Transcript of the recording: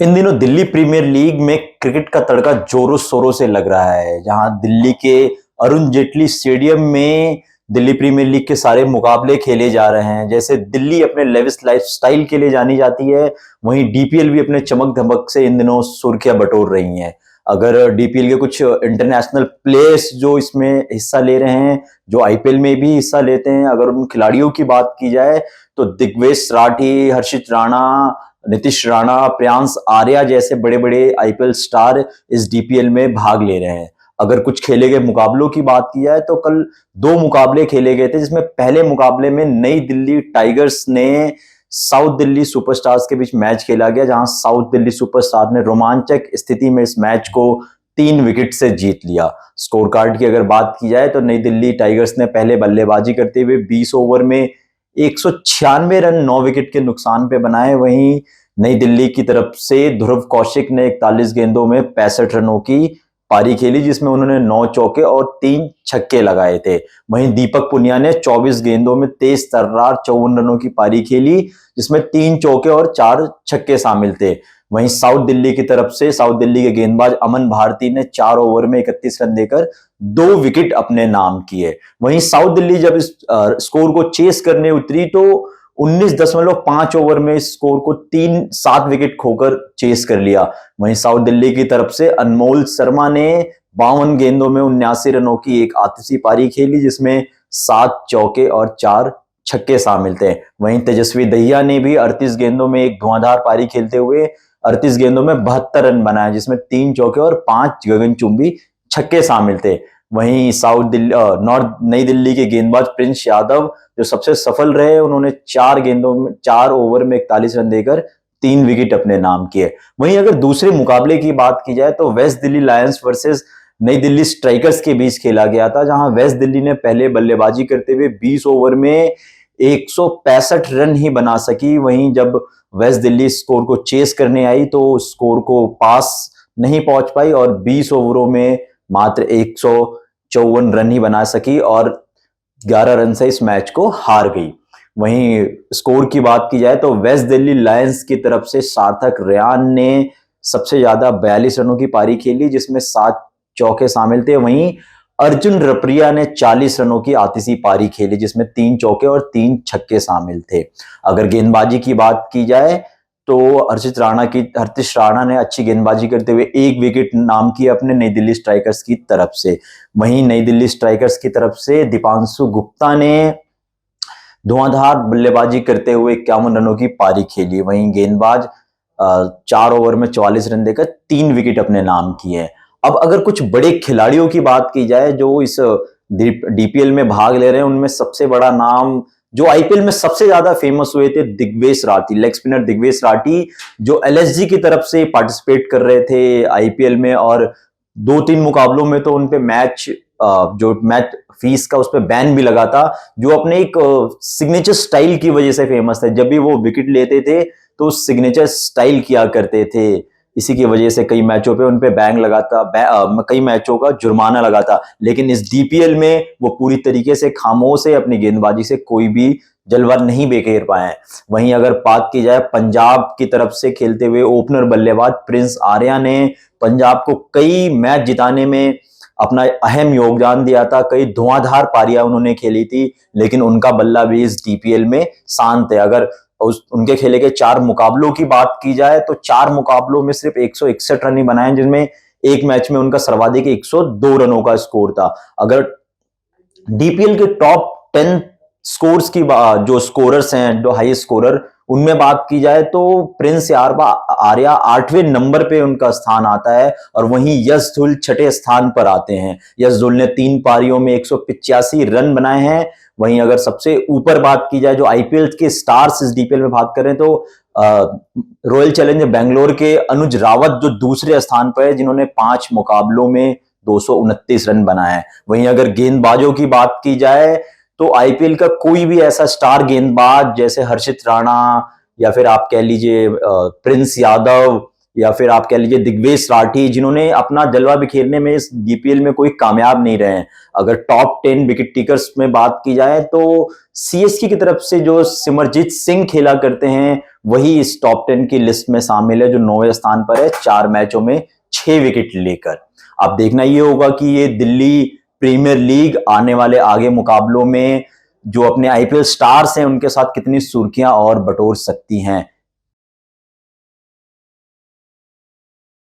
इन दिनों Delhi premiere league में cricket का तड़का जोरों शोरों से लग रहा है। जहां दिल्ली के अरुण जेटली स्टेडियम में दिल्ली प्रीमियर लीग के सारे मुकाबले खेले जा रहे हैं। जैसे दिल्ली अपने लेविश लाइफस्टाइल के लिए जानी जाती है, वहीं डीपीएल भी अपने चमक धमक से इन दिनों सुर्खियां बटोर रही हैं। अगर डीपीएल के कुछ इंटरनेशनल प्लेयर्स जो इसमें हिस्सा ले रहे हैं, जो आईपीएल में भी हिस्सा लेते हैं, अगर उन खिलाड़ियों की बात की जाए तो दिग्वेश राठी, हर्षित राणा, नीतीश राणा, प्रियांश आर्या जैसे बड़े बड़े आईपीएल स्टार इस डीपीएल में भाग ले रहे हैं। अगर कुछ खेले गए मुकाबलों की बात की जाए तो कल दो मुकाबले खेले गए थे, जिसमें पहले मुकाबले में नई दिल्ली टाइगर्स ने साउथ दिल्ली सुपरस्टार्स के बीच मैच खेला गया, जहां साउथ दिल्ली सुपरस्टार ने रोमांचक स्थिति में इस मैच को 3 विकेट से जीत लिया। स्कोर कार्ड की अगर बात की जाए तो नई दिल्ली टाइगर्स ने पहले बल्लेबाजी करते हुए 20 ओवर में 196 रन 9 विकेट के नुकसान पे बनाए। वहीं नई दिल्ली की तरफ से ध्रुव कौशिक ने 41 गेंदों में 65 रनों की पारी खेली, जिसमें उन्होंने 9 चौके और 3 छक्के लगाए थे। वहीं दीपक पुनिया ने 24 गेंदों में तेज तर्रार 54 रनों की पारी खेली, जिसमें 3 चौके और 4 छक्के शामिल थे। वहीं साउथ दिल्ली की तरफ से साउथ दिल्ली के गेंदबाज अमन भारती ने 4 ओवर में 31 रन देकर 2 विकेट अपने नाम किए। वहीं साउथ दिल्ली जब इस स्कोर को चेस करने उतरी तो 19.5 ओवर में इस स्कोर को 7 विकेट खोकर चेस कर लिया। वहीं साउथ दिल्ली की तरफ से अनमोल शर्मा ने 52 गेंदों में 79 रनों की एक आतिशी पारी खेली, जिसमें 7 चौके और 4 छक्के शामिल थे। वहीं तेजस्वी दहिया ने भी 38 गेंदों में एक धुआंधार पारी खेलते हुए 38 गेंदों में 72 रन बनाए, जिसमें 3 चौके और 5 गगनचुंबी छक्के शामिल थे। वहीं साउथ दिल्ली नॉर्थ नई दिल्ली के गेंदबाज प्रिंस यादव जो सबसे सफल रहे, उन्होंने 4 ओवर में 41 रन देकर 3 विकेट अपने नाम किए। वहीं अगर दूसरे मुकाबले की बात की जाए तो वेस्ट दिल्ली लायंस वर्सेस नई दिल्ली स्ट्राइकर्स के बीच खेला गया था, जहां वेस्ट दिल्ली ने पहले बल्लेबाजी करते हुए 20 ओवर में 165 रन ही बना सकी। वहीं जब वेस्ट दिल्ली स्कोर को चेस करने आई तो स्कोर को पास नहीं पहुंच पाई और 20 ओवरों में मात्र 154 रन ही बना सकी और 11 रन से इस मैच को हार गई। वहीं स्कोर की बात की जाए तो वेस्ट दिल्ली लायंस की तरफ से सार्थक रेयान ने सबसे ज्यादा 42 रनों की पारी खेली, जिसमें 7 चौके शामिल थे। वहीं अर्जुन रपरिया ने 40 रनों की आतिशी पारी खेली, जिसमें 3 चौके और 3 छक्के शामिल थे। अगर गेंदबाजी की बात की जाए तो हर्षित राणा ने अच्छी गेंदबाजी करते हुए 1 विकेट नाम किया अपने नई दिल्ली स्ट्राइकर्स की तरफ से। वहीं नई दिल्ली स्ट्राइकर्स की तरफ से दीपांशु गुप्ता ने धुआंधार बल्लेबाजी करते हुए 51 रनों की पारी खेली। वहीं गेंदबाज 4 ओवर में 44 रन देकर 3 विकेट अपने नाम किए। अब अगर कुछ बड़े खिलाड़ियों की बात की जाए जो इस डीपीएल में भाग ले रहे हैं, उनमें सबसे बड़ा नाम जो आईपीएल में सबसे ज्यादा फेमस हुए थे, दिग्वेश राठी, लेग स्पिनर दिग्वेश राठी, जो एलएसजी की तरफ से पार्टिसिपेट कर रहे थे आईपीएल में। और 2-3 मुकाबलों में तो उनपे जो मैच फीस का उस पर बैन भी लगा था, जो अपने एक सिग्नेचर स्टाइल की वजह से फेमस थे। जब भी वो विकेट लेते थे तो सिग्नेचर स्टाइल किया करते थे, इसी की वजह से कई मैचों पे उन पे बैन लगा था, कई मैचों का जुर्माना लगा था। लेकिन इस डीपीएल में वो पूरी तरीके से खामोश है, अपनी गेंदबाजी से कोई भी जलवा नहीं बेखेर पाए हैं। वहीं अगर बात की जाए पंजाब की तरफ से खेलते हुए ओपनर बल्लेबाज प्रिंस आर्या ने पंजाब को कई मैच जिताने में अपना अहम योगदान दिया था। कई धुआंधार पारियां उन्होंने खेली थी, लेकिन उनका बल्ला भी इस डीपीएल में शांत है। अगर उनके खेले के 4 मुकाबलों की बात की जाए तो 4 मुकाबलों में सिर्फ 161 रन ही बनाए, जिसमें एक मैच में उनका सर्वाधिक 102 रनों का स्कोर था। अगर डीपीएल के टॉप 10 स्कोर्स की जो स्कोरर्स हैं, जो हाई स्कोरर, उनमें बात की जाए तो प्रिंस आर्या 8वें नंबर पे उनका स्थान आता है और वहीं यश धुल 6ठे स्थान पर आते हैं। यश धुल ने 3 पारियों में 185 रन बनाए हैं। वहीं अगर सबसे ऊपर बात की जाए जो आईपीएल के स्टार्स इस डीपीएल में बात करें तो रॉयल चैलेंजर बेंगलोर के अनुज रावत जो दूसरे स्थान पर है, जिन्होंने 5 मुकाबलों में 229 रन बनाए हैं। वहीं अगर गेंदबाजों की बात की जाए तो आईपीएल का कोई भी ऐसा स्टार गेंदबाज जैसे हर्षित राणा या फिर आप कह लीजिए प्रिंस यादव या फिर आप कह लीजिए दिग्वेश राठी, जिन्होंने अपना जलवा बिखेरने में इस डीपीएल में कोई कामयाब नहीं रहे हैं। अगर टॉप 10 विकेट टेकर्स में बात की जाए तो सीएसके की तरफ से जो सिमरजीत सिंह खेला करते हैं वही इस टॉप 10 की लिस्ट में शामिल है, जो 9वें स्थान पर है 4 मैचों में 6 विकेट लेकर। अब देखना ये होगा कि ये दिल्ली प्रीमियर लीग आने वाले आगे मुकाबलों में जो अपने आईपीएल स्टार्स हैं उनके साथ कितनी सुर्खियां और बटोर सकती हैं।